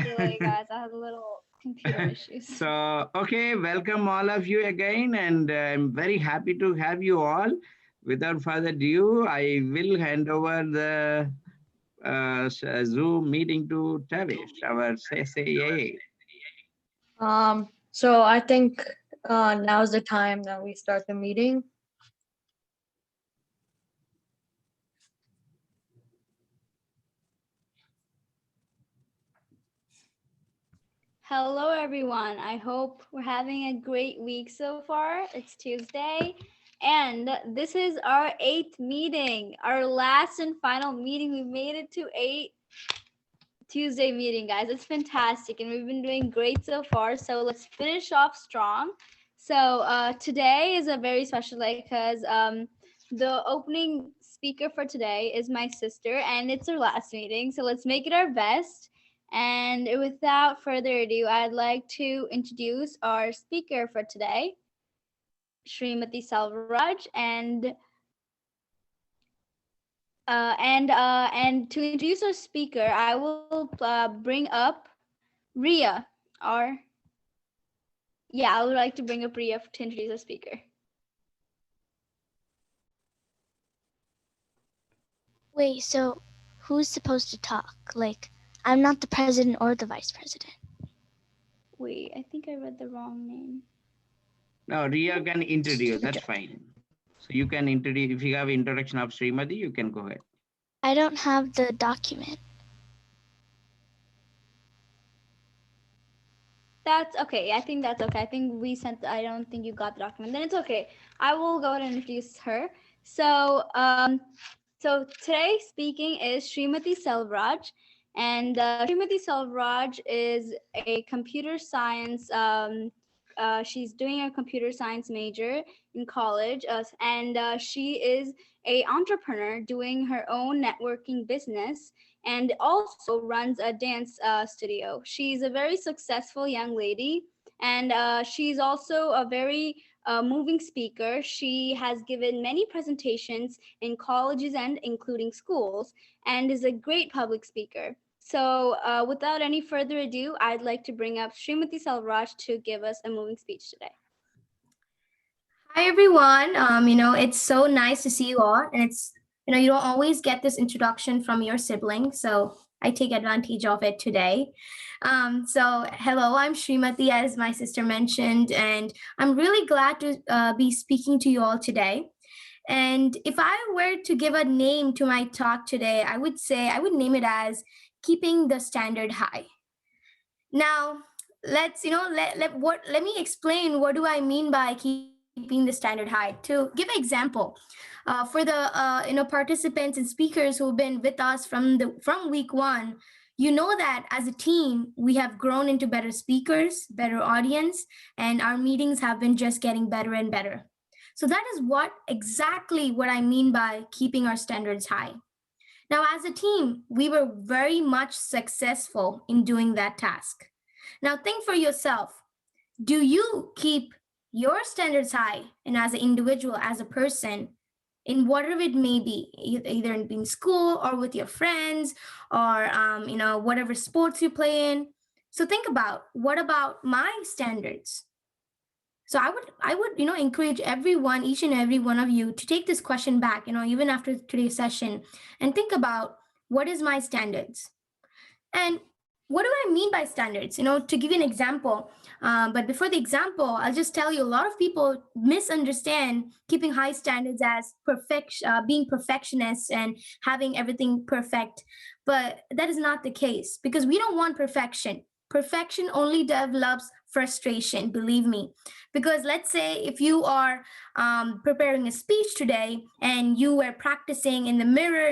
Delay, guys. I had a little computer issues. So, okay, welcome all of you again, and I'm very happy to have you all. Without further ado, I will hand over the Zoom meeting to Tavish, our SAA. So I think now's the time that we start the meeting. Hello, everyone. I hope we're having a great week so far. It's Tuesday, and this is our 8th meeting, our last and final meeting. We made it to 8 Tuesday meeting, guys. It's fantastic, and we've been doing great so far. So let's finish off strong. So today is a very special day because the opening speaker for today is my sister, and it's her last meeting. So let's make it our best. And without further ado, I'd like to introduce our speaker for today, Srimati Salvaraj, and to introduce our speaker, I will bring up Ria. I would like to bring up Ria to introduce our speaker. Wait, so who's supposed to talk? Like, I'm not the president or the vice president. Wait, I think I read the wrong name. No, Ria can introduce, that's fine. So you can introduce, if you have introduction of Srimati, you can go ahead. I don't have the document. That's okay. I think that's okay. I think we sent, I don't think you got the document. Then it's okay. I will go ahead and introduce her. So, so today speaking is Srimati Salvaraj. And Srimati Salvaraj is a computer science, she's doing a computer science major in college, and she is an entrepreneur doing her own networking business and also runs a dance studio. She's a very successful young lady, and she's also a very moving speaker. She has given many presentations in colleges and including schools, and is a great public speaker. So without any further ado, I'd like to bring up Srimati Salvaraj to give us a moving speech today. Hi, everyone. It's so nice to see you all. And it's, you don't always get this introduction from your sibling. So I take advantage of it today. So hello, I'm Srimati, as my sister mentioned, and I'm really glad to be speaking to you all today. And if I were to give a name to my talk today, I would name it as Keeping the Standard High. Now, let me explain what do I mean by keeping the standard high. To give an example, for the participants and speakers who've been with us from week one, you know that as a team we have grown into better speakers, better audience, and our meetings have been just getting better and better. So that is exactly what I mean by keeping our standards high. Now, as a team, we were very much successful in doing that task. Now, think for yourself. Do you keep your standards high, and as an individual, as a person, in whatever it may be, either in school or with your friends or, whatever sports you play in? So think about, what about my standards? So I would encourage everyone, each and every one of you, to take this question back, even after today's session, and think about, what is my standards? And what do I mean by standards? To give you an example, but before the example, I'll just tell you, a lot of people misunderstand keeping high standards as being perfectionists and having everything perfect. But that is not the case, because we don't want perfection. Perfection only develops frustration, believe me. Because let's say if you are preparing a speech today and you were practicing in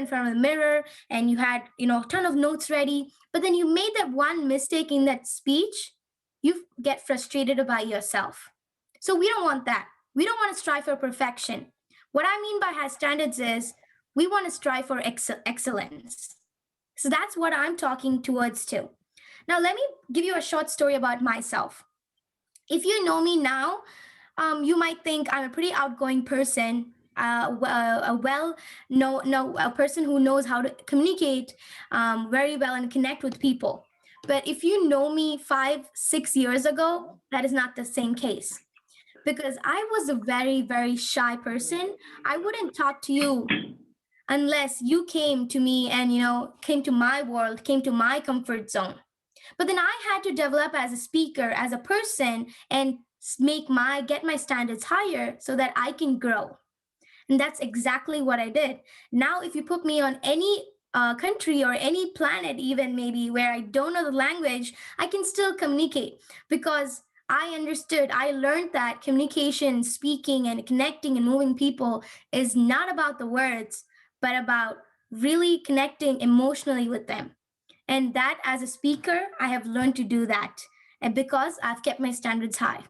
front of the mirror, and you had a ton of notes ready, but then you made that one mistake in that speech, you get frustrated about yourself. So we don't want that. We don't want to strive for perfection. What I mean by high standards is we want to strive for excellence. So that's what I'm talking towards too. Now, let me give you a short story about myself. If you know me now, you might think I'm a pretty outgoing person, a person who knows how to communicate very well and connect with people. But if you know me 5, 6 years ago, that is not the same case. Because I was a very, very shy person. I wouldn't talk to you unless you came to me and, came to my world, came to my comfort zone. But then I had to develop as a speaker, as a person, and get my standards higher so that I can grow. And that's exactly what I did. Now, if you put me on any country or any planet, even maybe where I don't know the language, I can still communicate because I learned that communication, speaking, and connecting and moving people is not about the words, but about really connecting emotionally with them. And that as a speaker, I have learned to do that. And because I've kept my standards high.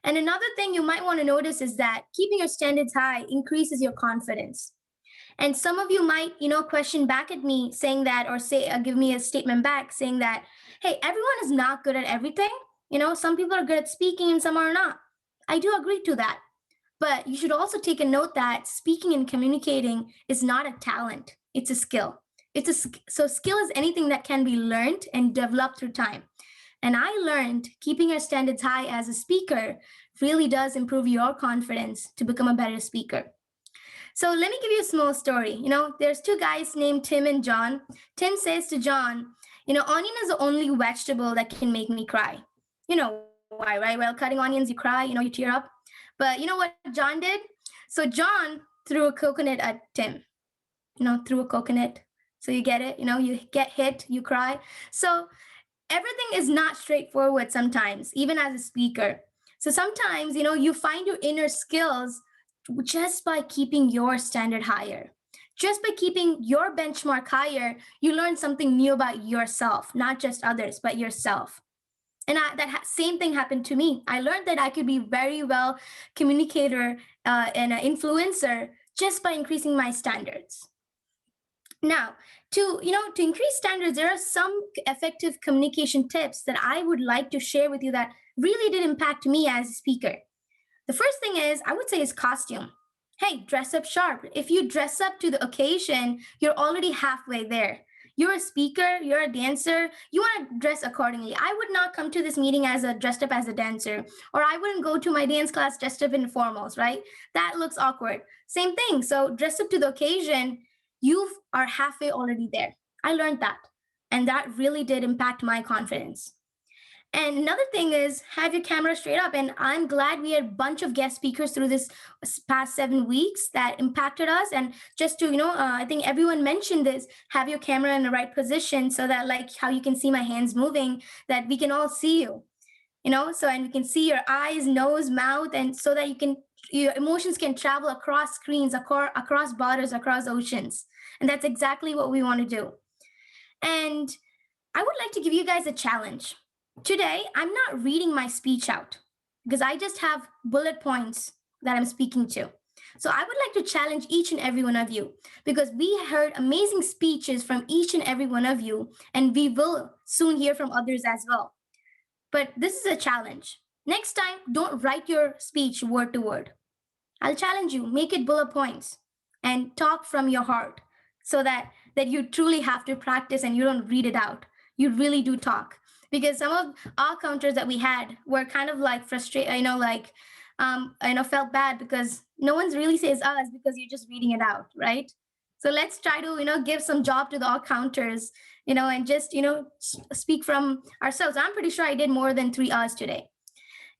And another thing you might want to notice is that keeping your standards high increases your confidence. And some of you might, question back at me saying that, or give me a statement back saying that, hey, everyone is not good at everything. Some people are good at speaking and some are not. I do agree to that. But you should also take a note that speaking and communicating is not a talent, it's a skill. So skill is anything that can be learned and developed through time. And I learned keeping your standards high as a speaker really does improve your confidence to become a better speaker. So let me give you a small story. There's two guys named Tim and John. Tim says to John, onion is the only vegetable that can make me cry. You know why, right? While cutting onions, you cry, you tear up. But you know what John did? So John threw a coconut at Tim. Threw a coconut. So you get it? You get hit, you cry. So everything is not straightforward sometimes, even as a speaker. So sometimes, you find your inner skills just by keeping your standard higher. Just by keeping your benchmark higher, you learn something new about yourself, not just others, but yourself. And same thing happened to me. I learned that I could be very well communicator and an influencer just by increasing my standards. Now, to increase standards, there are some effective communication tips that I would like to share with you that really did impact me as a speaker. The first thing I would say is costume. Hey, dress up sharp. If you dress up to the occasion, you're already halfway there. You're a speaker, you're a dancer, you want to dress accordingly. I would not come to this meeting dressed up as a dancer, or I wouldn't go to my dance class dressed up in formals, right? That looks awkward. Same thing. So dress up to the occasion, you are halfway already there. I learned that. And that really did impact my confidence. And another thing is have your camera straight up. And I'm glad we had a bunch of guest speakers through this past 7 weeks that impacted us. And just to, I think everyone mentioned this, have your camera in the right position so that like how you can see my hands moving, that we can all see you, so, and we can see your eyes, nose, mouth, and so that your emotions can travel across screens, across borders, across oceans. And that's exactly what we want to do. And I would like to give you guys a challenge. Today, I'm not reading my speech out because I just have bullet points that I'm speaking to. So I would like to challenge each and every one of you because we heard amazing speeches from each and every one of you, and we will soon hear from others as well. But this is a challenge. Next time, don't write your speech word to word. I'll challenge you, make it bullet points and talk from your heart so that you truly have to practice and you don't read it out. You really do talk. Because some of our counters that we had were kind of like frustrated, felt bad because no one's really says us because you're just reading it out, right? So let's try to, give some job to the counters, and just, speak from ourselves. I'm pretty sure I did more than 3 hours today.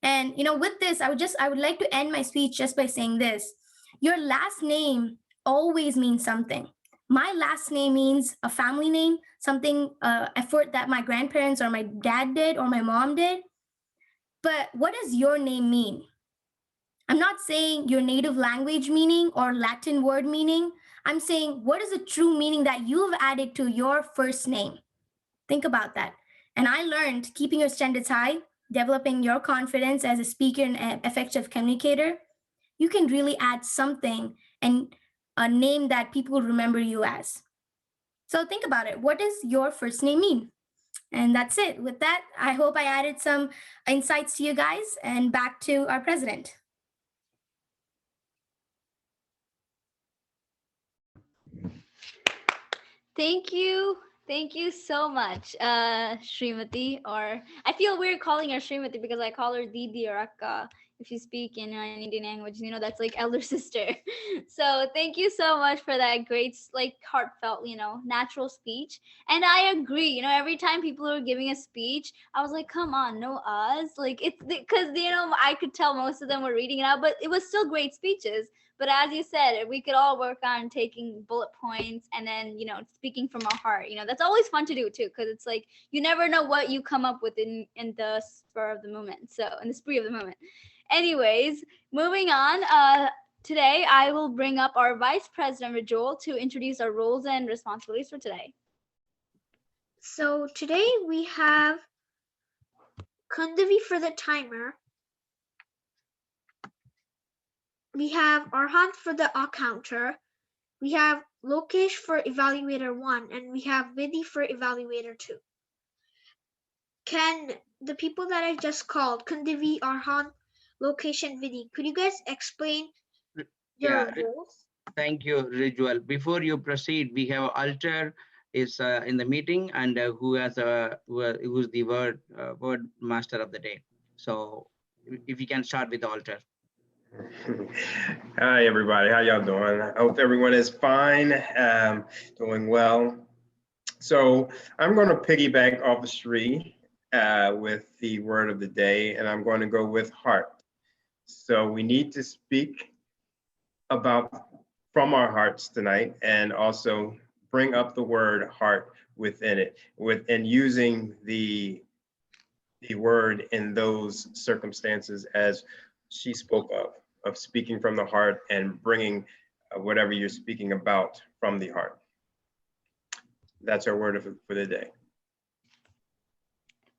And, with this, I would like to end my speech just by saying this. Your last name always means something. My last name means a family name, something, effort that my grandparents or my dad did or my mom did. But what does your name mean? I'm not saying your native language meaning or Latin word meaning. I'm saying what is the true meaning that you've added to your first name? Think about that. And I learned keeping your standards high, developing your confidence as a speaker and effective communicator, you can really add something and a name that people remember you as. So think about it. What does your first name mean? And that's it. With that, I hope I added some insights to you guys, and back to our president. Thank you, Thank you so much, Srimati. Or I feel weird calling her Srimati because I call her Didi or Akka. If you speak in an Indian language, that's like elder sister. So thank you so much for that great, like heartfelt, natural speech. And I agree. Every time people are giving a speech, I was like, come on, no us. Like it's because I could tell most of them were reading it out, but it was still great speeches. But as you said, we could all work on taking bullet points and then, speaking from our heart. That's always fun to do too, because it's like you never know what you come up with in the spur of the moment. So in the spree of the moment. Anyways, moving on. Today I will bring up our Vice President Rajul to introduce our roles and responsibilities for today. So today we have Kundavi for the timer. We have Arhant for the counter. We have Lokesh for evaluator 1, and we have Vidhi for evaluator 2. Can the people that I just called, Kundavi, Arhant, Lokesh, and Vidhi, could you guys explain your roles? Thank you, Rijwal. Before you proceed, we have Alter is in the meeting, and who's the word master of the day. So if you can start with Alter. Hi, everybody. How y'all doing? I hope everyone is fine, doing well. So I'm going to piggyback off of Sri with the word of the day, and I'm going to go with heart. So we need to speak about from our hearts tonight, and also bring up the word heart within it, and using the word in those circumstances as she spoke of speaking from the heart and bringing whatever you're speaking about from the heart. That's our word for the day.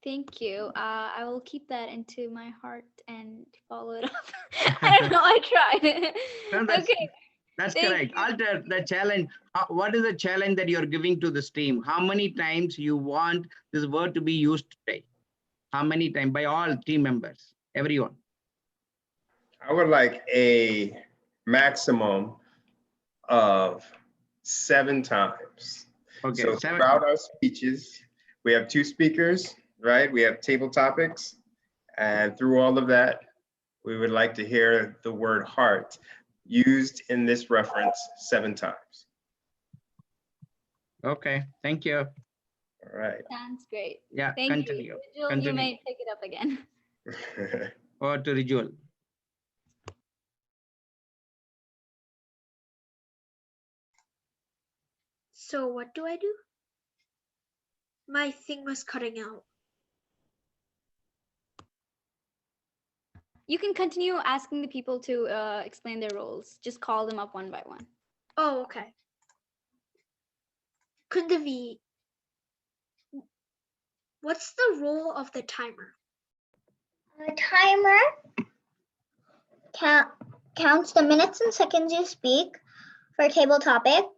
Thank you. I will keep that into my heart and follow it up. I don't know. I tried. No, Okay. That's Thank correct. you. Alter, the challenge. What is the challenge that you're giving to this team? How many times you want this word to be used today? How many times by all team members, everyone? I would like a maximum of 7 times. Okay, so 7. throughout our speeches, we have 2 speakers, right? We have table topics, and through all of that, we would like to hear the word heart used in this reference 7 times. Okay, thank you. All right. Sounds great. Yeah, Thank continue. you. Rajul, you may take it up again. Or to Rijul. So what do I do? My thing was cutting out. You can continue asking the people to explain their roles. Just call them up one by one. Oh, okay. Kundavi, what's the role of the timer? The timer counts the minutes and seconds you speak for table topics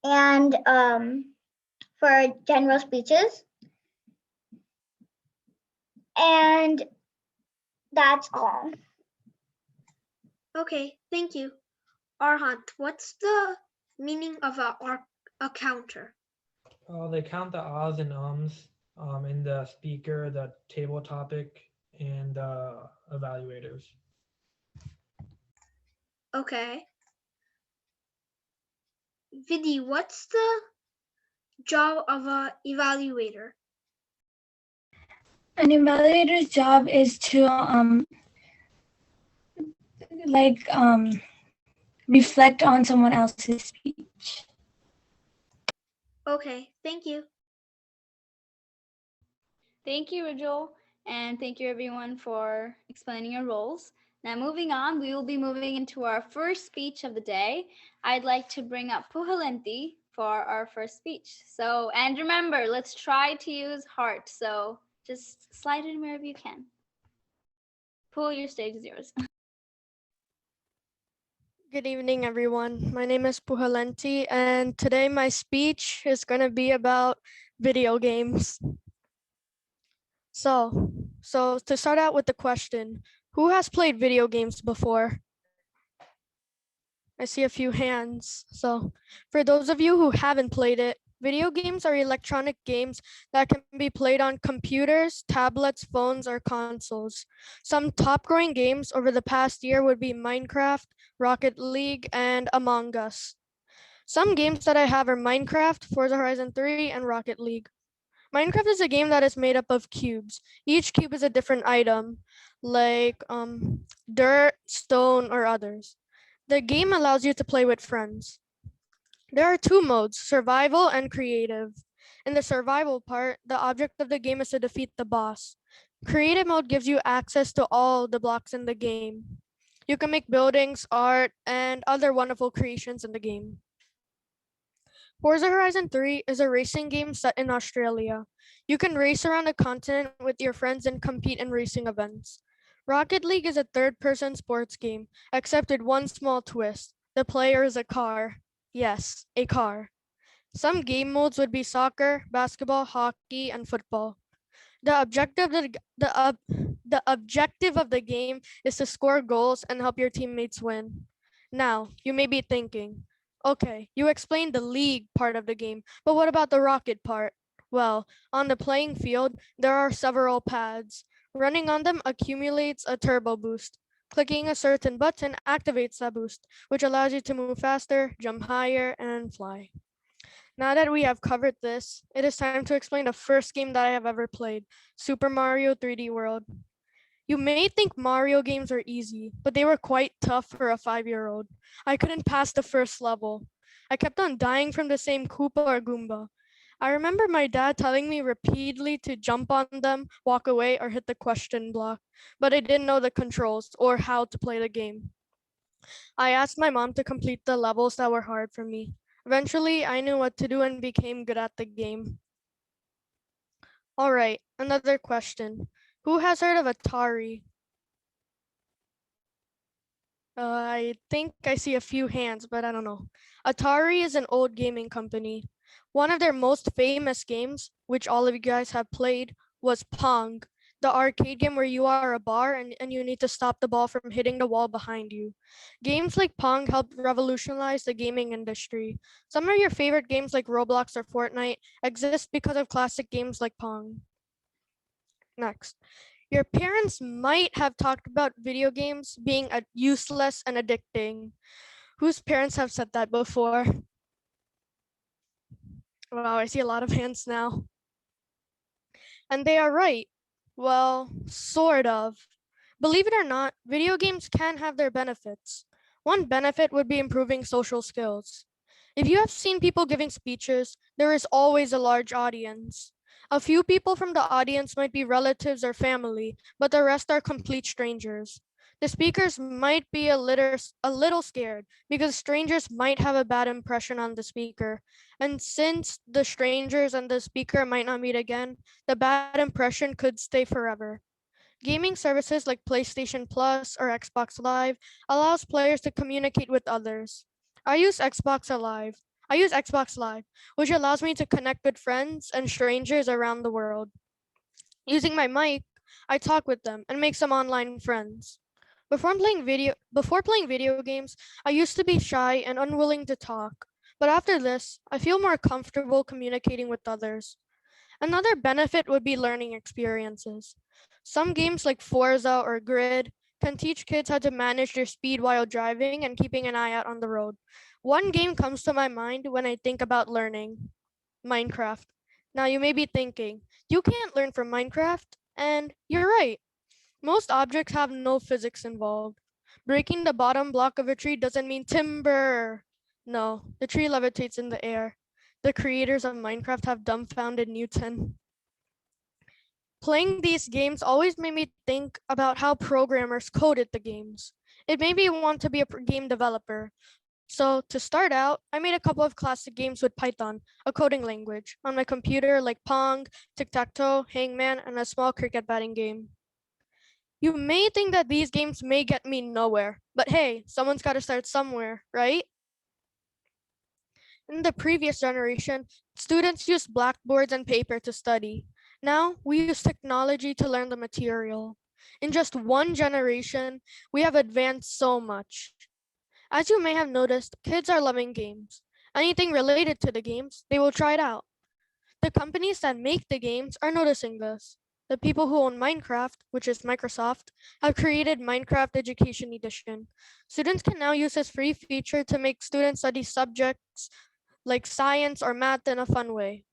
and for general speeches. And that's all. Okay, thank you. Arhant, what's the meaning of a counter? They count the ahs and ums in the speaker, the table topic, and evaluators. Okay. Vidhi, what's the job of an evaluator? An evaluator's job is to reflect on someone else's speech. Okay, thank you. Thank you, Rajul, and thank you everyone for explaining your roles. Now moving on, we will be moving into our first speech of the day. I'd like to bring up Puhalanti for our first speech. So, and remember, let's try to use heart. So just slide it in wherever you can. Pull, your stage is yours. Good evening, everyone. My name is Puhalanti, and today my speech is going to be about video games. So to start out with the question, who has played video games before? I see a few hands. So for those of you who haven't played it, Video games are electronic games that can be played on computers, tablets, phones, or consoles. Some top growing games over the past year would be Minecraft, Rocket League, and Among Us. Some games that I have are Minecraft, Forza Horizon 3, and Rocket League. Minecraft is a game that is made up of cubes. Each cube is a different item, like dirt, stone, or others. The game allows you to play with friends. There are two modes, survival and creative. In the survival part, the object of the game is to defeat the boss. Creative mode gives you access to all the blocks in the game. You can make buildings, art, and other wonderful creations in the game. Forza Horizon 3 is a racing game set in Australia. You can race around the continent with your friends and compete in racing events. Rocket League is a third-person sports game, except with one small twist. The player is a car. Yes, a car. Some game modes would be soccer, basketball, hockey, and football. The objective of the objective of the game is to score goals and help your teammates win. Now, you may be thinking, okay, you explained the league part of the game, but what about the rocket part? Well, on the playing field, there are several pads. Running on them accumulates a turbo boost. Clicking a certain button activates that boost, which allows you to move faster, jump higher, and fly. Now that we have covered this, it is time to explain the first game that I have ever played, Super Mario 3D World. You may think Mario games are easy, but they were quite tough for a 5-year-old. I couldn't pass the first level. I kept on dying from the same Koopa or Goomba. I remember my dad telling me repeatedly to jump on them, walk away, or hit the question block, but I didn't know the controls or how to play the game. I asked my mom to complete the levels that were hard for me. Eventually, I knew what to do and became good at the game. All right, another question. Who has heard of Atari? I think I see a few hands, but I don't know. Atari is an old gaming company. One of their most famous games, which all of you guys have played, was Pong, the arcade game where you are a bar and you need to stop the ball from hitting the wall behind you. Games like Pong helped revolutionize the gaming industry. Some of your favorite games like Roblox or Fortnite exist because of classic games like Pong. Next. Your parents might have talked about video games being useless and addicting. Whose parents have said that before? Wow, I see a lot of hands now. And they are right. Well, sort of. Believe it or not, video games can have their benefits. One benefit would be improving social skills. If you have seen people giving speeches, there is always a large audience. A few people from the audience might be relatives or family, but the rest are complete strangers. The speakers might be a little scared because strangers might have a bad impression on the speaker. And since the strangers and the speaker might not meet again, the bad impression could stay forever. Gaming services like PlayStation Plus or Xbox Live allows players to communicate with others. I use Xbox Live. I use Xbox Live, which allows me to connect with friends and strangers around the world. Using my mic, I talk with them and make some online friends. Before playing video games, I used to be shy and unwilling to talk. But after this, I feel more comfortable communicating with others. Another benefit would be learning experiences. Some games like Forza or Grid can teach kids how to manage their speed while driving and keeping an eye out on the road. One game comes to my mind when I think about learning, Minecraft. Now you may be thinking, you can't learn from Minecraft, and you're right. Most objects have no physics involved. Breaking the bottom block of a tree doesn't mean timber. No, the tree levitates in the air. The creators of Minecraft have dumbfounded Newton. Playing these games always made me think about how programmers coded the games. It made me want to be a game developer. So to start out, I made a couple of classic games with Python, a coding language, on my computer like Pong, Tic-Tac-Toe, Hangman, and a small cricket batting game. You may think that these games may get me nowhere, but hey, someone's got to start somewhere, right? In the previous generation, students used blackboards and paper to study. Now, we use technology to learn the material. In just one generation, we have advanced so much. As you may have noticed, kids are loving games. anything related to the games, they will try it out. The companies that make the games are noticing this. The people who own Minecraft, which is Microsoft, have created Minecraft Education Edition. Students can now use this free feature to make students study subjects like science or math in a fun way.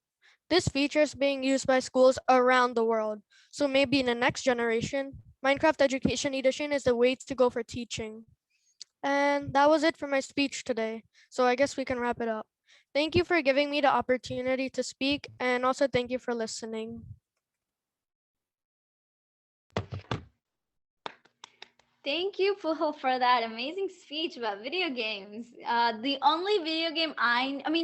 This feature is being used by schools around the world, so maybe in the next generation, Minecraft Education Edition is the way to go for teaching. And that was it for my speech today, so I guess we can wrap it up. Thank you for giving me the opportunity to speak, and also thank you for listening. Thank you, Puhul, for that amazing speech about video games. The only video game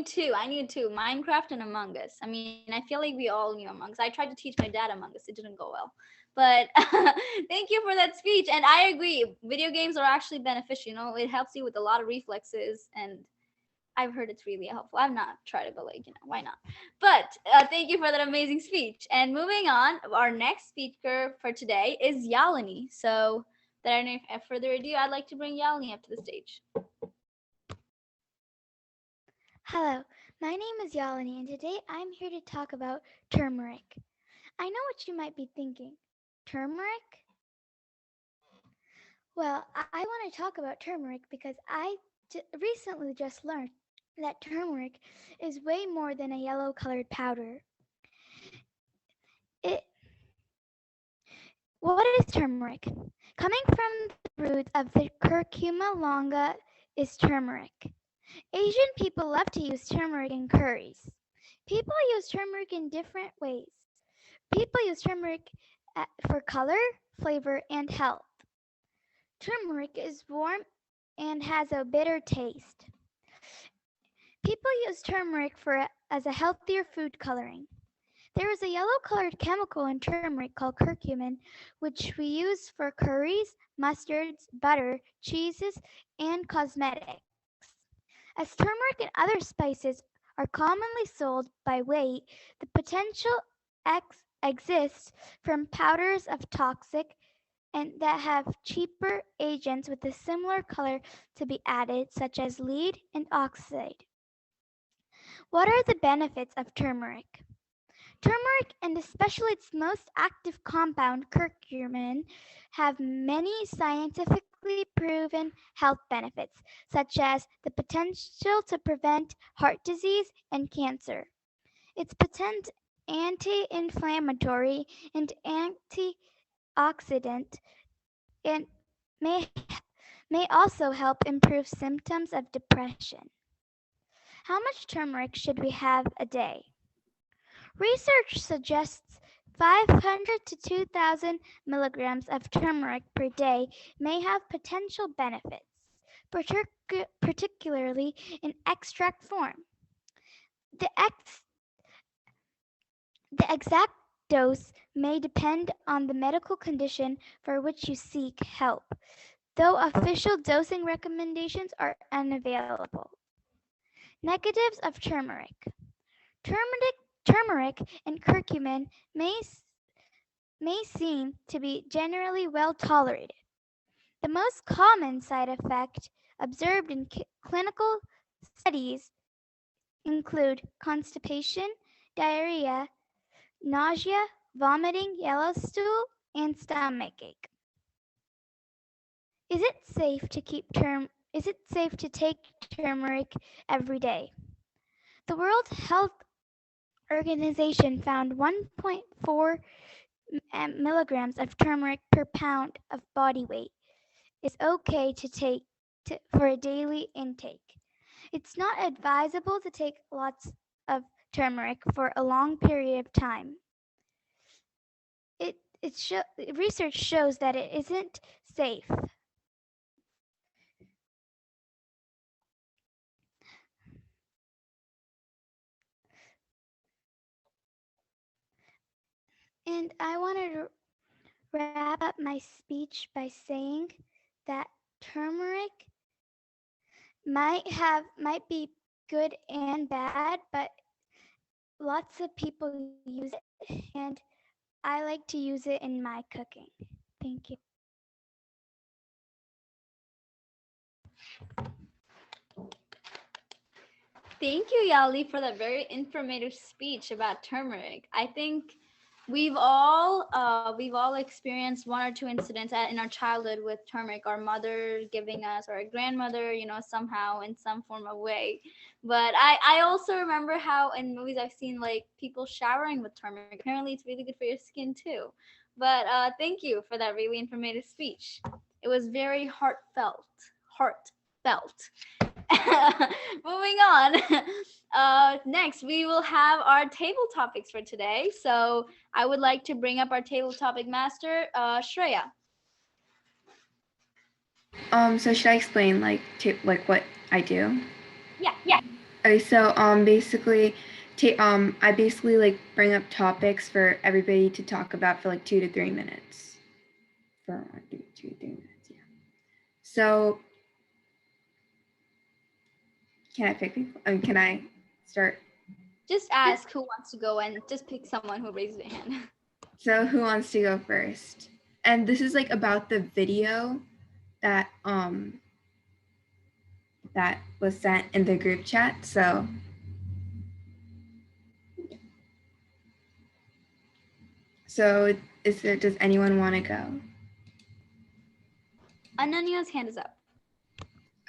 two. I knew two: Minecraft and Among Us. I mean, I feel like we all knew Among Us. I tried to teach my dad Among Us. It didn't go well. But thank you for that speech. And I agree, video games are actually beneficial. You know, it helps you with a lot of reflexes, and I've heard it's really helpful. I've not tried it, but why not? But thank you for that amazing speech. And moving on, our next speaker for today is Yalini. So without any further ado, I'd like to bring Yalini up to the stage. Hello, my name is Yalini, and today I'm here to talk about turmeric. I know what you might be thinking. Turmeric? Well, I want to talk about turmeric because I recently just learned that turmeric is way more than a yellow-colored powder. What is turmeric? Coming from the roots of the curcuma longa is turmeric. Asian people love to use turmeric in curries. People use turmeric in different ways. People use turmeric for color, flavor, and health. Turmeric is warm and has a bitter taste. People use turmeric as a healthier food coloring. There is a yellow-colored chemical in turmeric called curcumin, which we use for curries, mustards, butter, cheeses, and cosmetics. As turmeric and other spices are commonly sold by weight, the potential exists from powders of toxic and that have cheaper agents with a similar color to be added, such as lead and oxide. What are the benefits of turmeric? Turmeric, and especially its most active compound, curcumin, have many scientifically proven health benefits, such as the potential to prevent heart disease and cancer. Its potent anti-inflammatory and antioxidant and may also help improve symptoms of depression. How much turmeric should we have a day? Research suggests 500 to 2,000 milligrams of turmeric per day may have potential benefits, particularly in extract form. The exact dose may depend on the medical condition for which you seek help, though official dosing recommendations are unavailable. Negatives of turmeric. Turmeric and curcumin may seem to be generally well tolerated. The most common side effect observed in clinical studies include constipation, diarrhea, nausea, vomiting, yellow stool, and stomachache. Is it safe to take turmeric every day? The World Health Organization found 1.4 milligrams of turmeric per pound of body weight is okay to take for a daily intake. It's not advisable to take lots of turmeric for a long period of time. Research shows that it isn't safe. And I wanted to wrap up my speech by saying that turmeric might be good and bad, but lots of people use it, and I like to use it in my cooking. Thank you. Thank you, Yali, for that very informative speech about turmeric. I think we've all experienced one or two incidents in our childhood with turmeric, our mother giving us, or our grandmother, somehow in some form of way. But I also remember how in movies I've seen like people showering with turmeric. Apparently it's really good for your skin too. But thank you for that really informative speech. It was very heartfelt. Moving on. Next, we will have our table topics for today. So I would like to bring up our table topic master, Shreya. So should I explain like what I do? Yeah. Okay, so basically, I basically like bring up topics for everybody to talk about for like 2 to 3 minutes. For 2 to 3 minutes, yeah. So can I pick people? Can I start? Just ask who wants to go and just pick someone who raises their hand. So who wants to go first? And this is like about the video that that was sent in the group chat. So does anyone want to go? Ananya's hand is up.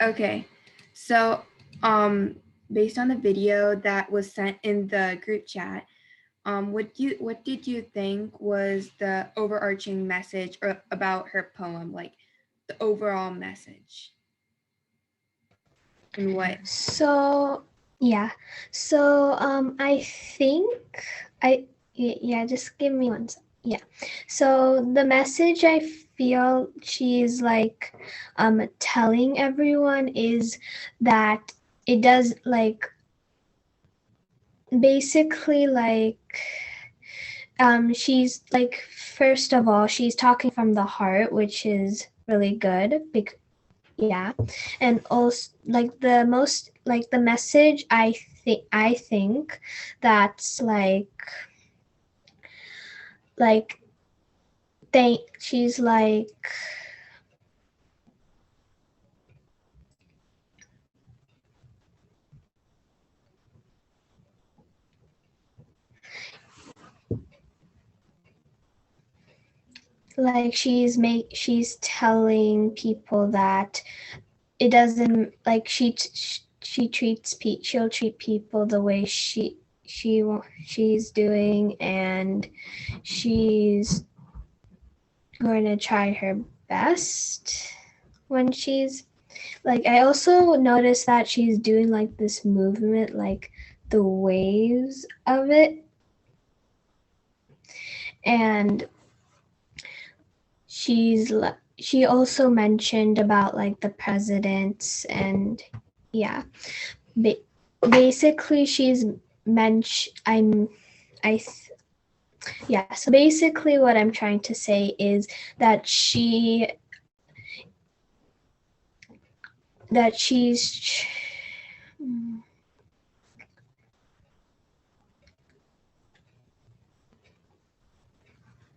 Okay. So based on the video that was sent in the group chat, what did you think was the overarching message about her poem, like the overall message? And what? So I think just give me one second. Yeah. So the message I feel she's like telling everyone is that it does like basically like she's like, first of all, she's talking from the heart, which is really good. Yeah. And also like the message I think that's she's like she's telling people that it doesn't like she'll treat people the way she's doing, and she's going to try her best when she's like, I also noticed that she's doing like this movement, like the waves of it, and she also mentioned about like the presidents, and yeah, basically she's so basically what I'm trying to say is that she's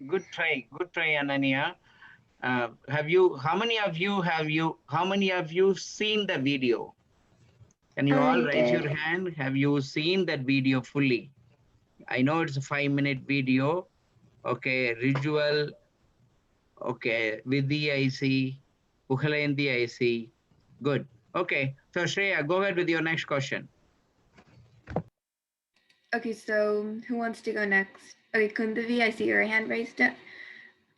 Good try, Ananya. How many of you seen the video? Can you all raise your hand? Have you seen that video fully? I know it's a 5-minute video. Okay, Ritual. Okay, Vidhi I see. Pukhalendi I see. Good. Okay, so Shreya, go ahead with your next question. Okay, so who wants to go next? Okay, Kundavi, I see your hand raised up.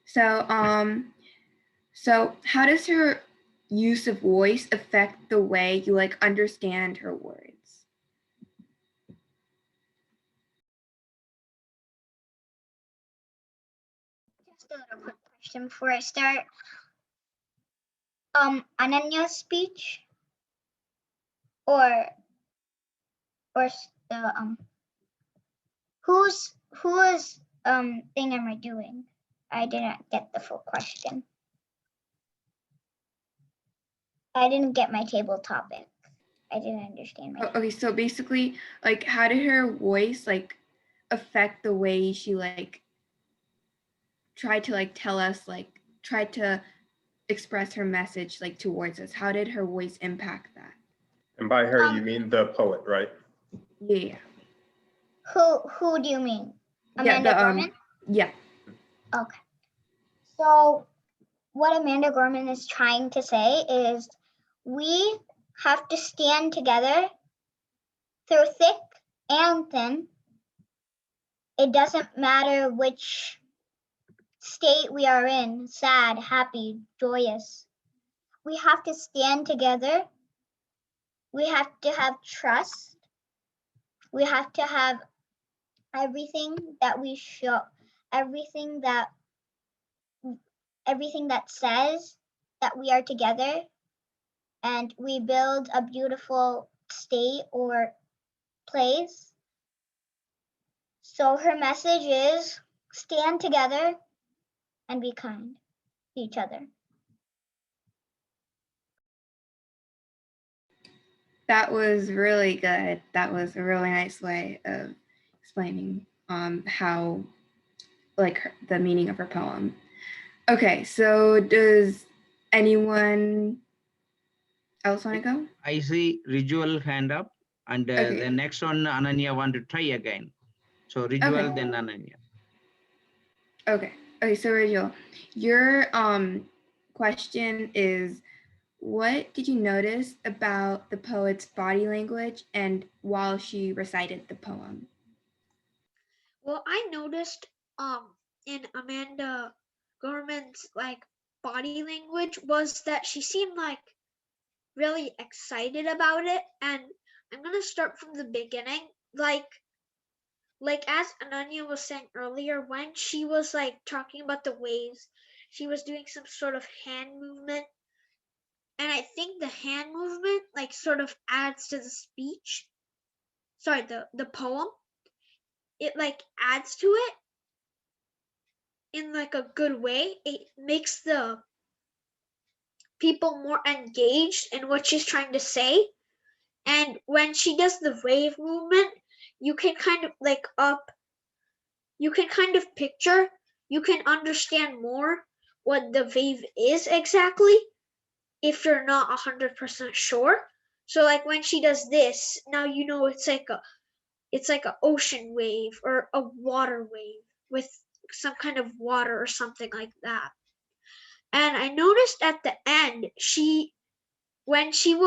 So how does her use of voice affect the way you like understand her words? Just a little quick question before I start. Ananya's speech or the whose thing am I doing? I didn't get the full question. I didn't get my table topic. I didn't understand my Okay, so basically, like, how did her voice like affect the way she like tried to like tell us, like tried to express her message like towards us? How did her voice impact that? And by her, you mean the poet, right? Yeah. Who do you mean? Yeah, Amanda Gorman? yeah. Okay. So what Amanda Gorman is trying to say is we have to stand together through thick and thin. It doesn't matter which state we are in, sad, happy, joyous. We have to stand together. We have to have trust. We have to have everything that we show, everything that says that we are together and we build a beautiful state or place. So her message is stand together and be kind to each other. That was really good. That was a really nice way of explaining how, like, the meaning of her poem. Okay, so does anyone else want to go? I see Ritual hand up, and Okay. the next one, Ananya want to try again. So Ritual, Okay. then Ananya. Okay. Okay, so Rachel, your question is, what did you notice about the poet's body language and while she recited the poem? Well, I noticed in Amanda Gorman's like body language was that she seemed like really excited about it, and I'm gonna start from the beginning. Like as Ananya was saying earlier, when she was like talking about the waves, she was doing some sort of hand movement, and I think the hand movement like sort of adds to the speech. Sorry, the poem. It like adds to it in like a good way. It makes the people more engaged in what she's trying to say. And when she does the wave movement, you can kind of like you can kind of picture, you can understand more what the wave is exactly if you're not 100% sure. So like when she does this, now you know it's like an ocean wave or a water wave with some kind of water or something like that. And I noticed at the end, when she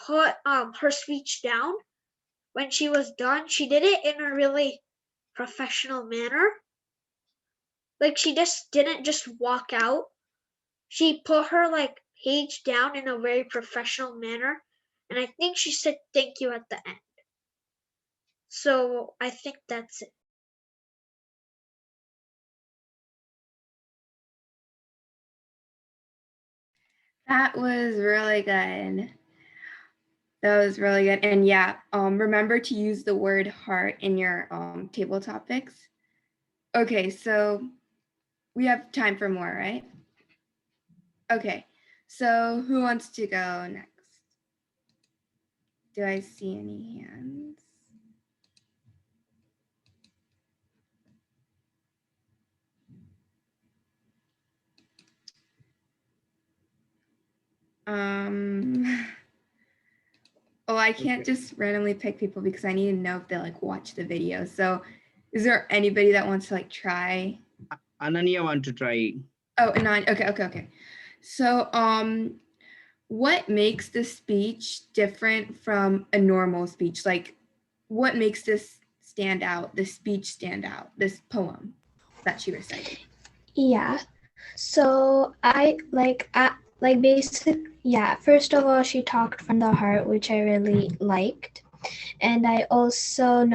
put her speech down, when she was done, she did it in a really professional manner. Like she just didn't just walk out. She put her like page down in a very professional manner, and I think she said thank you at the end. So I think that's it. That was really good. That was really good. And yeah, remember to use the word heart in your table topics. Okay, so we have time for more, right? Okay, so who wants to go next? Do I see any hands? Oh, I can't just randomly pick people because I need to know if they like watch the video. So is there anybody that wants to like try? Ananya want to try. Oh, Ananya, okay. So what makes this speech different from a normal speech? Like what makes this stand out, this speech stand out, this poem that she recited? Yeah. So first of all, she talked from the heart, which I really liked. And I also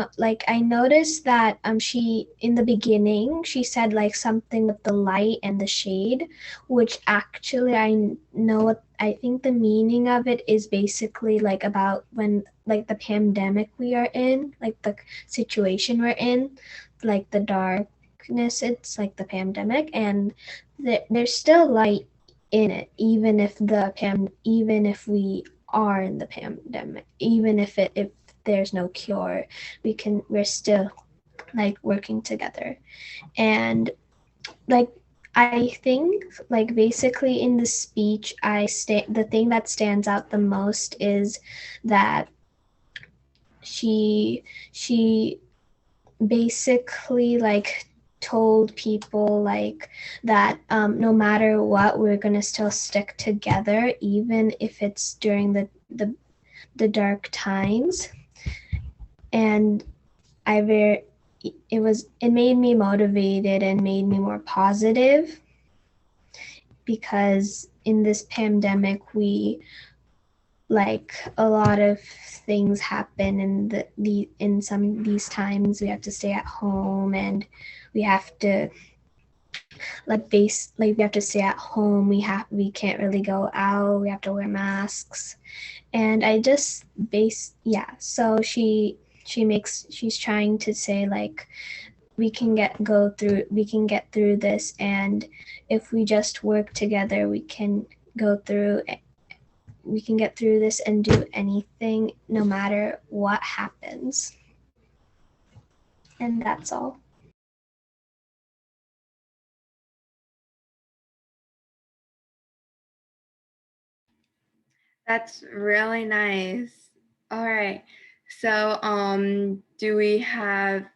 I noticed that she in the beginning she said like something with the light and the shade, which actually I think the meaning of it is basically like about when like the pandemic we are in, like the situation we're in, like the darkness, it's like the pandemic, and there's still light in it, even if we are in the pandemic, even if there's no cure, we're still like working together. And like I think like basically in the speech the thing that stands out the most is that she basically like told people like that no matter what, we're gonna still stick together even if it's during the dark times. And it made me motivated and made me more positive, because in this pandemic we like a lot of things happen, and in some these times we have to stay at home, and we have to we have to stay at home, we can't really go out, we have to wear masks. And I just so she's trying to say like we can get through this, and if we just work together we can get through this and do anything no matter what happens. And that's all. That's really nice. All right. So do we have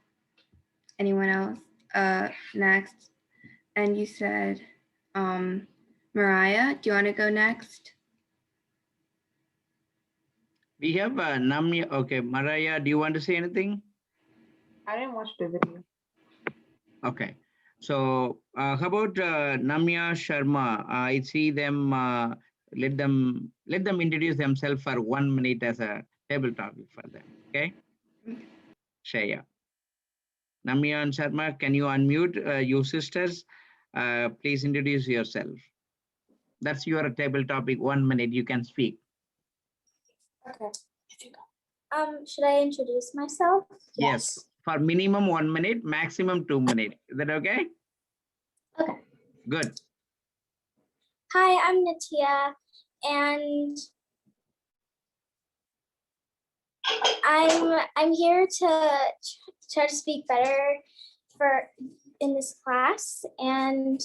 anyone else next? And you said Mariah, do you want to go next? We have Namya. Okay, Mariah, do you want to say anything? I didn't watch the video. Okay. So how about Namya Sharma? I see them. Let them introduce themselves for 1 minute as a table topic for them. Okay. Shreya. Namya and Sharma, can you unmute you sisters? Please introduce yourself. That's your table topic. 1 minute. You can speak. Okay. Should I introduce myself? Yes. For minimum 1 minute, maximum 2 minutes. Is that okay? Okay. Good. Hi, I'm Nitya, and I'm here to try to speak better in this class. And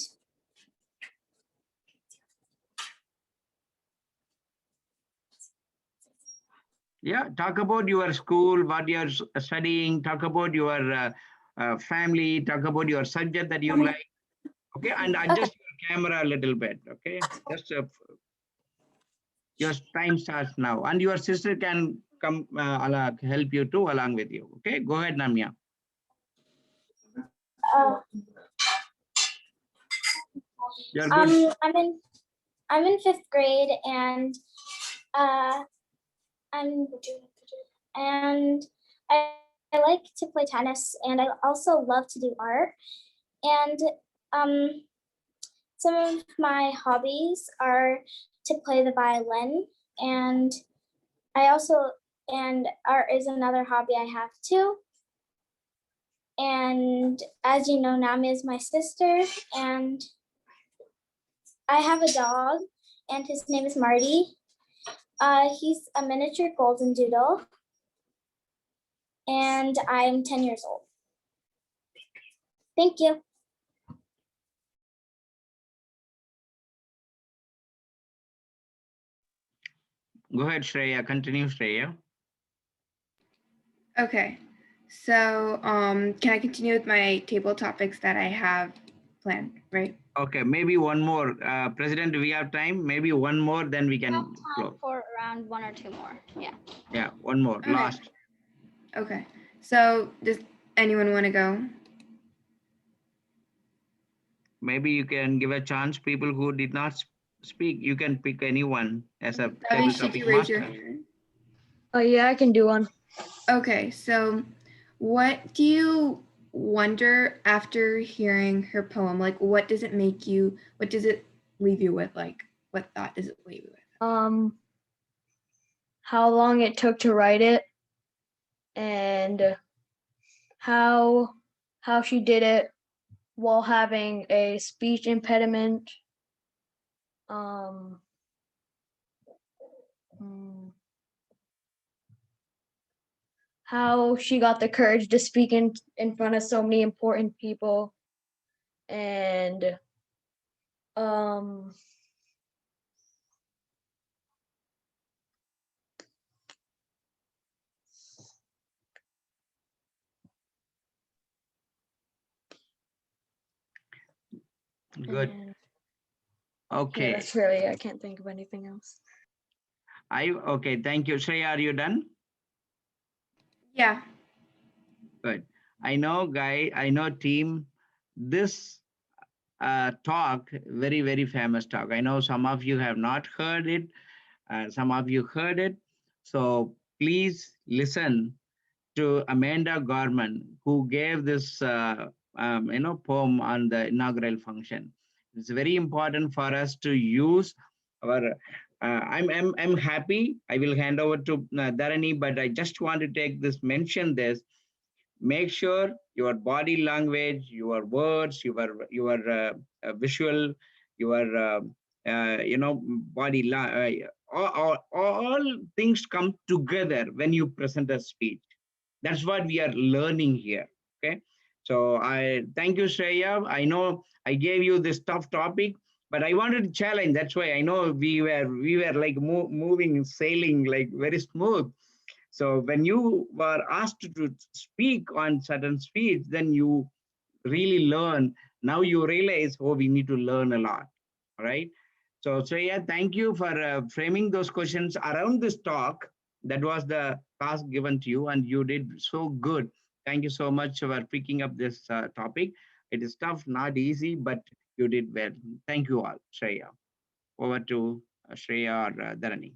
Yeah, talk about your school, what you're studying, talk about your family, talk about your subject that you like. Okay, and adjust your camera a little bit. Okay, just your time starts now, and your sister can come help you too along with you. Okay, go ahead, Namya. You're good. I'm in 5th grade, and I like to play tennis, and I also love to do art. And some of my hobbies are to play the violin, and art is another hobby I have too. And as you know, Nami is my sister, and I have a dog, and his name is Marty. He's a miniature golden doodle, and I'm 10 years old. Thank you. Go ahead, Shreya. Continue, Shreya. Okay. So can I continue with my table topics that I have planned, right? Okay, maybe one more. President, do we have time? Maybe one more, then we can close. For around 1 or 2 more. Yeah. Yeah, one more. Okay. Last. Okay. So does anyone want to go? Maybe you can give a chance. People who did not speak, you can pick anyone as a table Should topic you raise your master. hand? Oh yeah, I can do one. Okay, so what do you wonder after hearing her poem? Like, what does it leave you with? Like, what thought does it leave you with? How long it took to write it, and how she did it while having a speech impediment. How she got the courage to speak in front of so many important people, and Good. And Okay. yeah, that's really, I can't think of anything else. Okay. Thank you. Shreya, are you done? Yeah. Good. I know team, this talk, very famous talk. I know some of you have not heard it, some of you heard it. So please listen to Amanda Gorman, who gave this poem on the inaugural function. It's very important for us to use our. I'm happy. I will hand over to Dharani, but I just want to take this, mention this. Make sure your body language, your words, your visual, your body all things come together when you present a speech. That's what we are learning here. Okay, so I thank you, Shreya. I know I gave you this tough topic, but I wanted to challenge. That's why I know we were like moving, sailing like very smooth. So when you were asked to speak on certain speech, then you really learn. Now you realize, oh, we need to learn a lot. All right. So Shreya, thank you for framing those questions around this talk. That was the task given to you, and you did so good. Thank you so much for picking up this topic. It is tough, not easy, but you did well. Thank you all, Shreya. Over to Shreya or Dharani.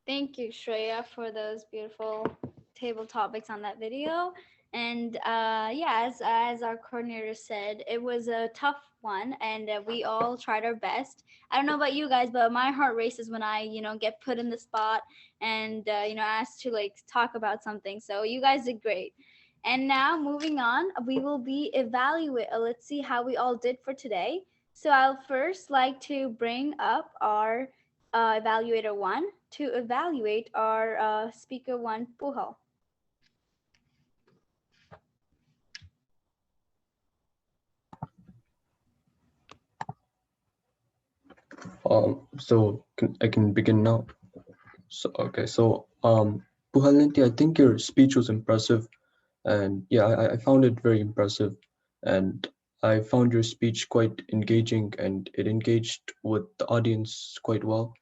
Thank you, Shreya, for those beautiful table topics on that video. And yeah, as our coordinator said, it was a tough one, and we all tried our best. I don't know about you guys, but my heart races when I, get put in the spot and asked to like talk about something. So you guys did great. And now moving on, we will be evaluate. Let's see how we all did for today. So I'll first like to bring up our evaluator one to evaluate our speaker one, Puhal. I can begin now. Puhalanti, I think your speech was impressive, and yeah, I found it very impressive, and I found your speech quite engaging, and it engaged with the audience quite well.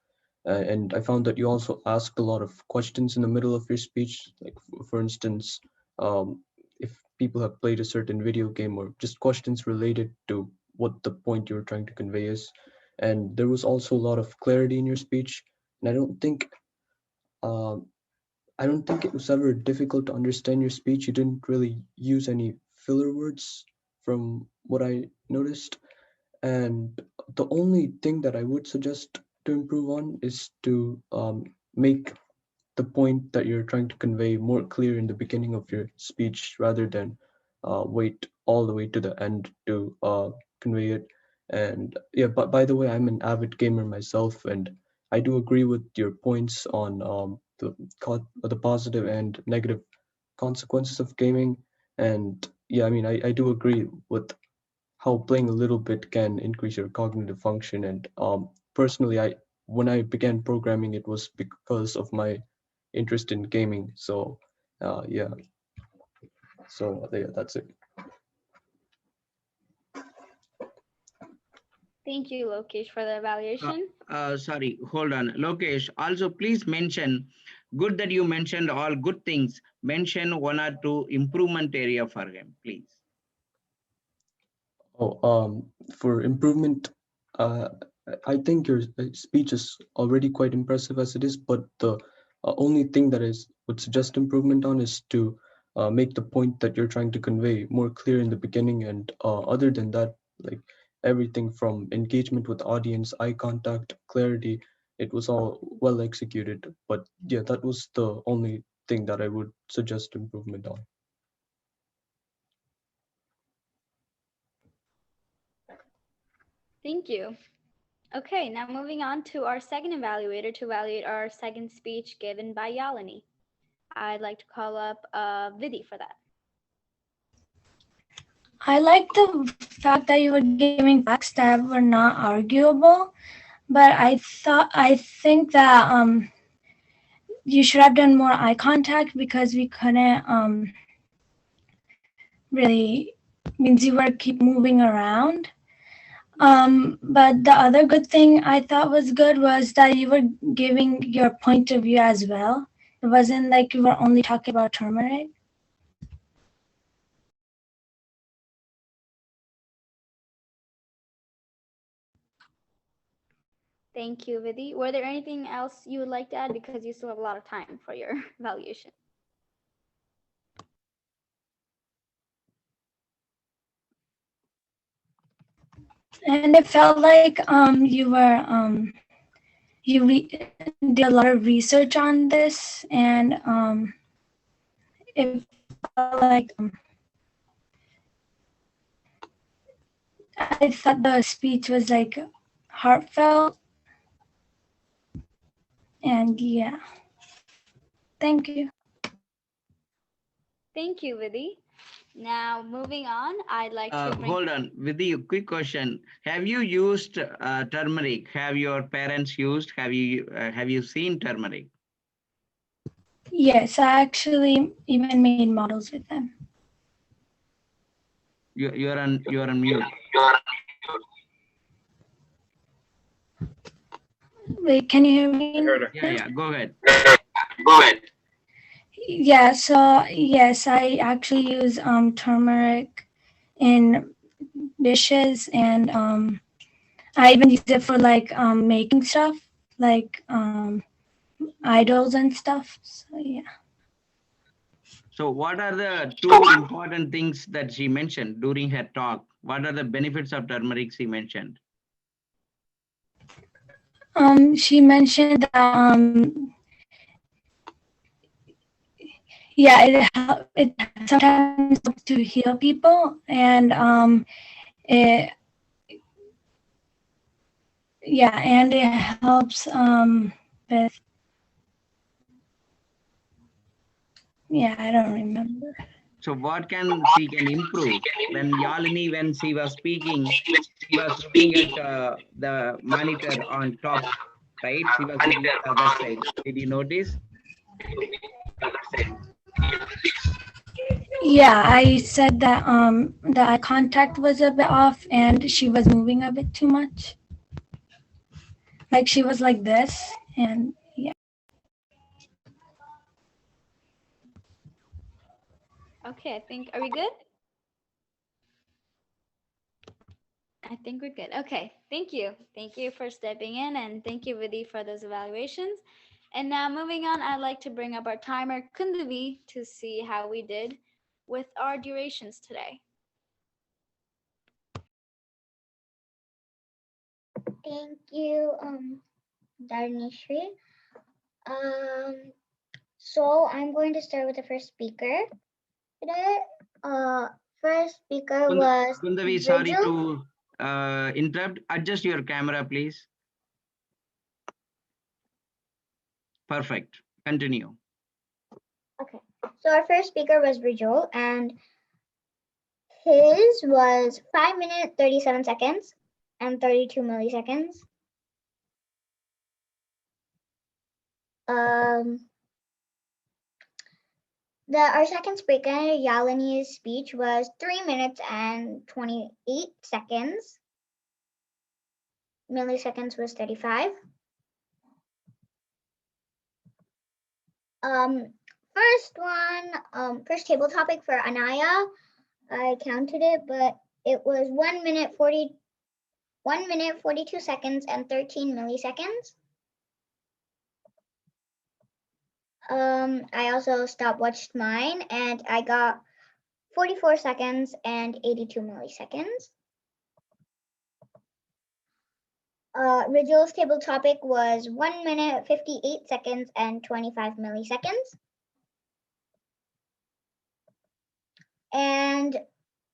And I found that you also asked a lot of questions in the middle of your speech, like for instance, if people have played a certain video game, or just questions related to what the point you were trying to convey is. And there was also a lot of clarity in your speech, and um, I don't think it was ever difficult to understand your speech. You didn't really use any filler words from what I noticed. And the only thing that I would suggest to improve on is to make the point that you're trying to convey more clear in the beginning of your speech rather than wait all the way to the end to convey it. And yeah, but by the way, I'm an avid gamer myself, and I do agree with your points on the positive and negative consequences of gaming. And yeah, I mean, I do agree with how playing a little bit can increase your cognitive function. And personally, when I began programming, it was because of my interest in gaming. So yeah, yeah, that's it. Thank you, Lokesh, for the evaluation. Sorry, hold on. Lokesh, also please mention, good that you mentioned all good things. Mention one or two improvement area for him, please. For improvement, uh, I think your speech is already quite impressive as it is, but the only thing that I would suggest improvement on is to make the point that you're trying to convey more clear in the beginning. And other than that, like everything from engagement with the audience, eye contact, clarity, it was all well executed. But yeah, that was the only thing that I would suggest improvement on. Thank you. Okay, now moving on to our second evaluator to evaluate our second speech given by Yalini. I'd like to call up Vidhi for that. I like the fact that you were giving facts that were not arguable, but I think that you should have done more eye contact because we couldn't really means you were keep moving around. But the other good thing I thought was good was that you were giving your point of view as well. It wasn't like you were only talking about turmeric. Thank you, Vidhi. Were there anything else you would like to add? Because you still have a lot of time for your evaluation. And it felt like you were did a lot of research on this, and it felt like I thought the speech was like heartfelt, and yeah. Thank you. Thank you, Vidhi. Now, moving on, I'd like to bring... Hold on, Vidhi, a quick question. Have you used turmeric? Have your parents used? Have you seen turmeric? Yes, I actually even made models with them. You're on mute. Wait, can you hear me? Yeah, go ahead. Yeah, so yes, I actually use turmeric in dishes, and I even use it for like making stuff, like idols and stuff. So yeah. So what are the two important things that she mentioned during her talk? What are the benefits of turmeric she mentioned? She mentioned that yeah, it sometimes helps to heal people, and it yeah, and it helps with yeah, I don't remember. So what she can improve? When Yalini, when she was speaking, she was looking at the monitor on top, right? She was looking at the other side. Did you notice? Yeah, I said that the eye contact was a bit off, and she was moving a bit too much. Like she was like this, and yeah. Okay, are we good? I think we're good. Okay, thank you. Thank you for stepping in, and thank you, Vidhi, for those evaluations. And now moving on, I'd like to bring up our timer, Kundavi, to see how we did with our durations today. Thank you, Dharnishri. So I'm going to start with the first speaker today. First speaker was Kundavi, sorry to interrupt. Adjust your camera, please. Perfect. Continue. Okay. So our first speaker was Rijul, and his was 5 minutes, 37 seconds and 32 milliseconds. Our second speaker, Yalini's speech, was 3 minutes and 28 seconds. Milliseconds was 35. First table topic for Anaya. I counted it, but it was 1 minute 42 seconds and 13 milliseconds. I also stopwatched mine, and I got 44 seconds and 82 milliseconds. Rijul's table topic was 1 minute 58 seconds and 25 milliseconds. And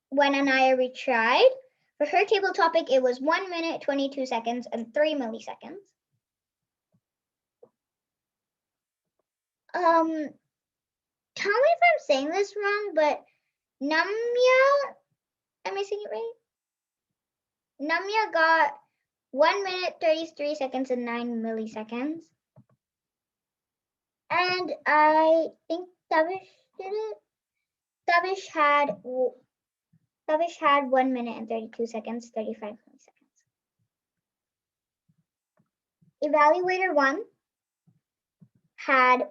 when Anaya retried, for her table topic, it was 1 minute 22 seconds and 3 milliseconds. Tell me if I'm saying this wrong, but Namya, am I saying it right? Namya got 1 minute 33 seconds and 9 milliseconds. And I think Tavish did it. Tavish had Tavish had 1 minute and 32 seconds, 35 milliseconds. Evaluator 1 had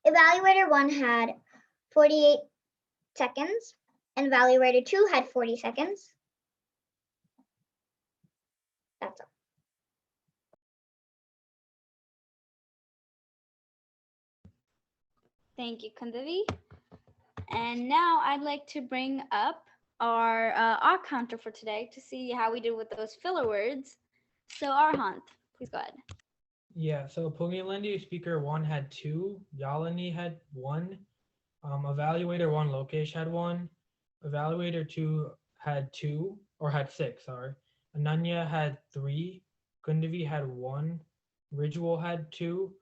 Evaluator 1 had 48 seconds, and Evaluator 2 had 40 seconds. That's all. Thank you, Kandavi. And now I'd like to bring up our counter for today to see how we did with those filler words. So Arhant, please go ahead. Yeah, so Pugilendi speaker 1 had 2, Yalini had 1, evaluator 1 Lokesh had 1, evaluator 2 had 2 or had 6, sorry. Ananya had 3, Kundavi had 1, Ridgewell had 2,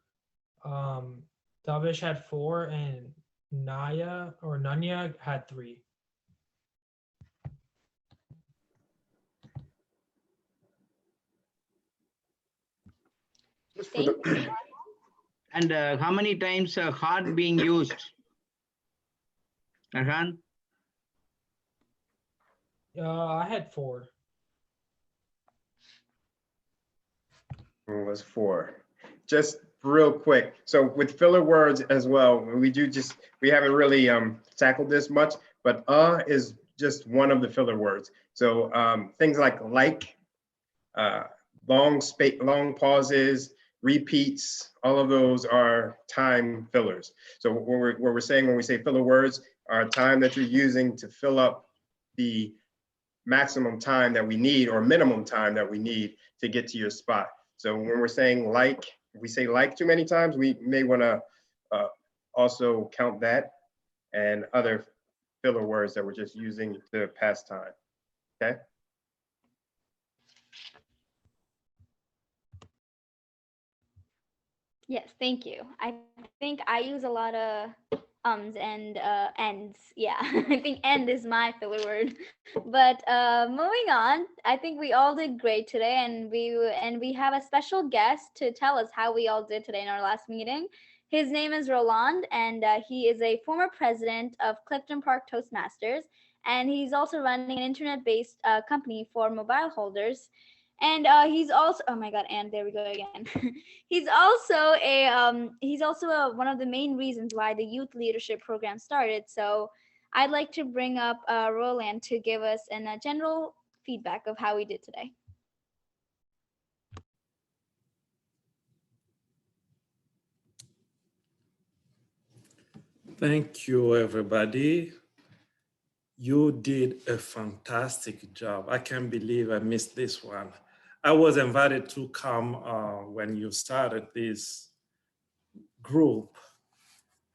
Davish had 4, and Nanya had 3. Thank you. And how many times heart being used? Arhan? I had 4. It was 4. Just real quick. So with filler words as well, we haven't really tackled this much, but is just one of the filler words. So things like long pauses, repeats, all of those are time fillers. So what we're saying when we say filler words are time that you're using to fill up the maximum time that we need or minimum time that we need to get to your spot. So when we're saying like, if we say like too many times, we may want to also count that and other filler words that we're just using to pass time. Okay. Yes, thank you. I think I use a lot of ums and ends. Yeah, I think end is my filler word. But moving on, I think we all did great today, and we have a special guest to tell us how we all did today in our last meeting. His name is Roland, and he is a former president of Clifton Park Toastmasters, and he's also running an internet-based company for mobile holders. And he's also, oh my God, and there we go again. He's also one of the main reasons why the youth leadership program started. So I'd like to bring up Roland to give us a general feedback of how we did today. Thank you, everybody. You did a fantastic job. I can't believe I missed this one. I was invited to come when you started this group.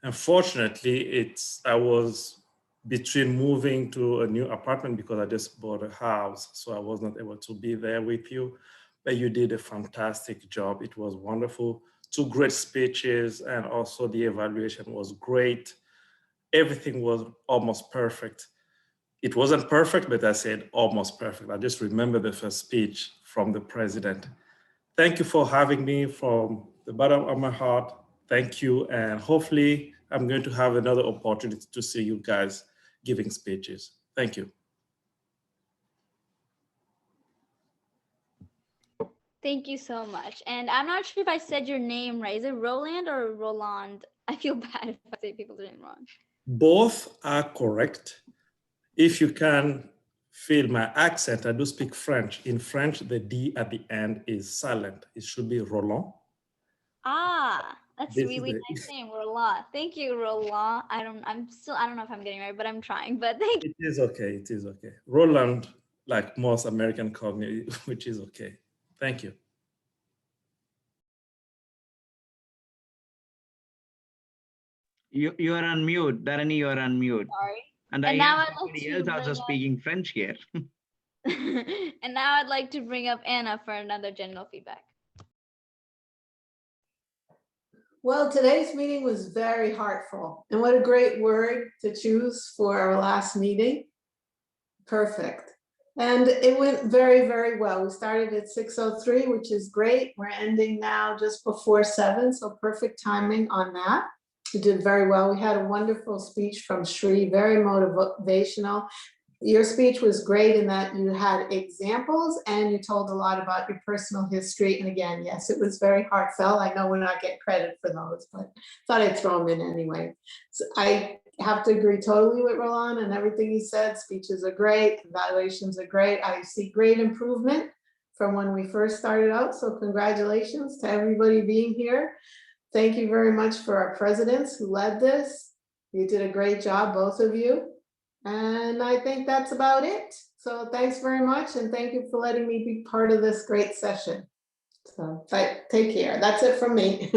Unfortunately, I was between moving to a new apartment because I just bought a house, so I was not able to be there with you. But you did a fantastic job. It was wonderful. 2 great speeches, and also the evaluation was great. Everything was almost perfect. It wasn't perfect, but I said almost perfect. I just remember the first speech from the president. Thank you for having me from the bottom of my heart. Thank you. And hopefully I'm going to have another opportunity to see you guys giving speeches. Thank you. Thank you so much. And I'm not sure if I said your name right. Is it Roland or Roland? I feel bad if I say people's name wrong. Both are correct. If you can feel my accent, I do speak French. In French, the D at the end is silent. It should be Roland. Ah, that's a really nice name, Roland. Thank you, Roland. I don't know if I'm getting it right, but I'm trying. But thank you. It is okay. It is okay. Roland, like most American call me, which is okay. Thank you. You are on mute, Dharani. You are on mute. Sorry. And I have somebody else also speaking French here. And now I'd like to bring up Anna for another general feedback. Well, today's meeting was very heartful. And what a great word to choose for our last meeting. Perfect. And it went very, very well. We started at 6:03, which is great. We're ending now just before 7, so perfect timing on that. You did very well. We had a wonderful speech from Sri, very motivational. Your speech was great in that you had examples and you told a lot about your personal history. And again, yes, it was very heartfelt. I know we're not getting credit for those, but thought I'd throw them in anyway. So I have to agree totally with Roland and everything he said. Speeches are great, evaluations are great. I see great improvement from when we first started out. So congratulations to everybody being here. Thank you very much for our presidents who led this. You did a great job, both of you. And I think that's about it. So thanks very much. And thank you for letting me be part of this great session. So take care. That's it from me.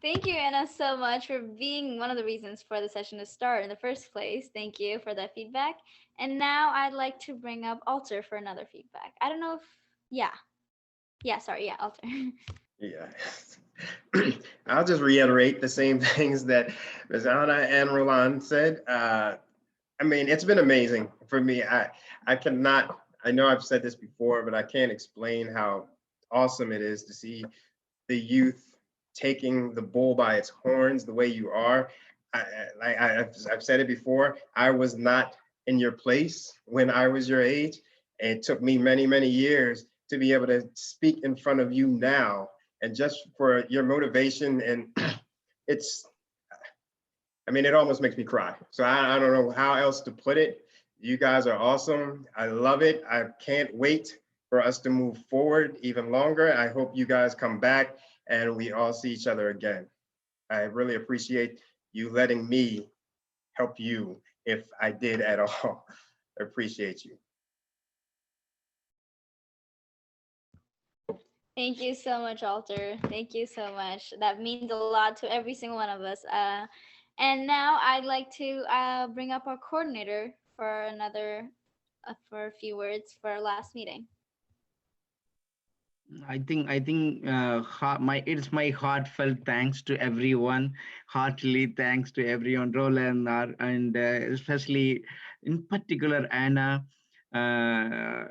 Thank you, Anna, so much for being one of the reasons for the session to start in the first place. Thank you for that feedback. And now I'd like to bring up Alter for another feedback. I don't know if, Alter. Yeah. I'll just reiterate the same things that Ms. Anna and Roland said. I mean, it's been amazing for me. I cannot, I know I've said this before, but I can't explain how awesome it is to see the youth taking the bull by its horns the way you are. I've said it before, I was not in your place when I was your age. It took me many, many years to be able to speak in front of you now. And just for your motivation, and I mean, it almost makes me cry. So I don't know how else to put it. You guys are awesome. I love it. I can't wait for us to move forward even longer. I hope you guys come back and we all see each other again. I really appreciate you letting me help you if I did at all. I appreciate you. Thank you so much, Alter. Thank you so much. That means a lot to every single one of us. And now I'd like to bring up our coordinator for for a few words for our last meeting. I think it's my heartfelt thanks to everyone, heartily thanks to everyone, Roland, and especially in particular Anna. You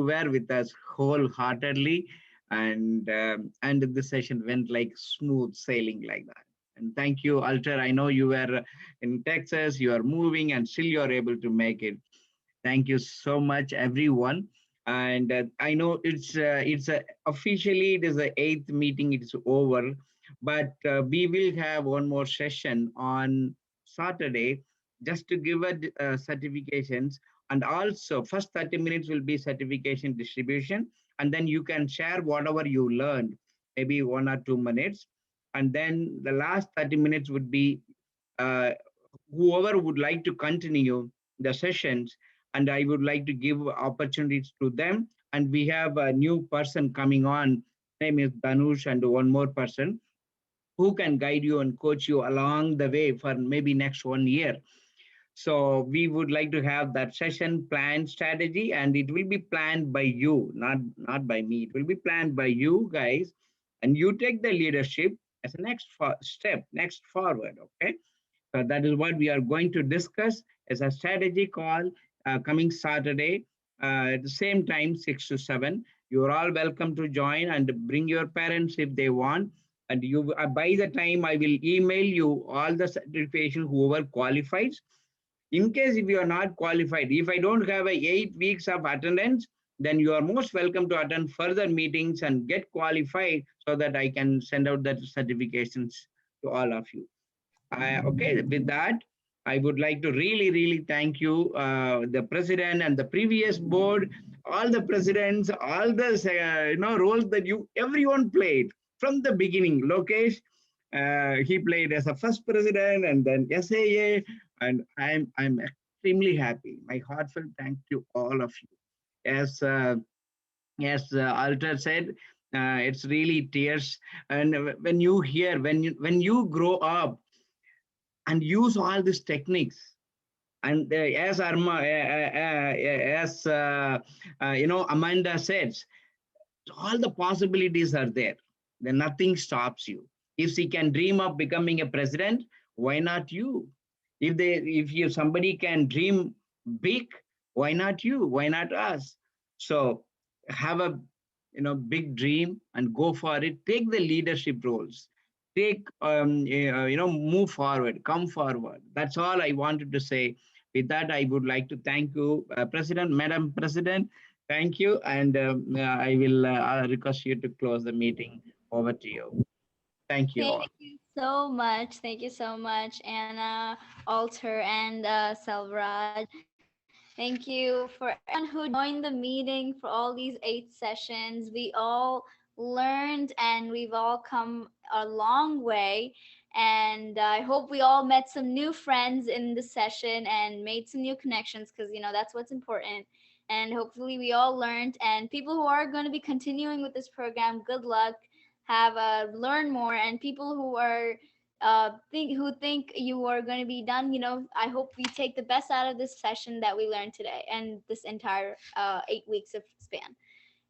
were with us wholeheartedly, and the session went like smooth sailing like that. And thank you, Alter. I know you were in Texas, you are moving, and still you are able to make it. Thank you so much, everyone. And I know it's officially it is the 8th meeting. It's over, but we will have one more session on Saturday just to give certifications. And also, first 30 minutes will be certification distribution, and then you can share whatever you learned, maybe 1 or 2 minutes, and then the last 30 minutes would be uh, whoever would like to continue the sessions, and I would like to give opportunities to them. And we have a new person coming on, name is Dhanush, and one more person who can guide you and coach you along the way for maybe next 1 year. So we would like to have that session plan strategy, and it will be planned by you, not by me. It will be planned by you guys, and you take the leadership as a next step, next forward, okay? So that is what we are going to discuss as a strategy call coming Saturday at the same time, 6 to 7. You are all welcome to join and bring your parents if they want. And you, by the time I will email you all the certification, whoever qualifies. In case if you are not qualified, if I don't have 8 weeks of attendance, then you are most welcome to attend further meetings and get qualified so that I can send out the certifications to all of you. Okay, with that, I would like to really, really thank you, the president and the previous board, all the presidents, all the roles that everyone played from the beginning. Lokesh, he played as a first president, and then SAA, and I'm extremely happy. My heartfelt thanks to all of you. As Alter said, it's really tears, and when you hear when you grow up and use all these techniques, and as Amanda says, all the possibilities are there. Then nothing stops you. If she can dream of becoming a president, why not you? If somebody can dream big, why not you? Why not us? So have a big dream and go for it. Take the leadership roles. take, move forward, come forward. That's all I wanted to say. With that, I would like to thank you, President, Madam President. Thank you. And I will request you to close the meeting. Over to you. Thank you Thank all. you so much. Thank you so much, Anna, Alter, and Selvraj. Thank you for everyone who joined the meeting for all these 8 sessions. We all learned and we've all come a long way. And I hope we all met some new friends in the session and made some new connections because, that's what's important. And hopefully we all learned. And people who are going to be continuing with this program, good luck. Have learn more. And people who are think you are going to be done, I hope we take the best out of this session that we learned today and this entire 8 weeks of span.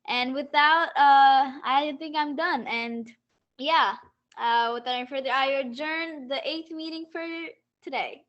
And with that, I think I'm done. And yeah, without any further, I adjourn the 8th meeting for today.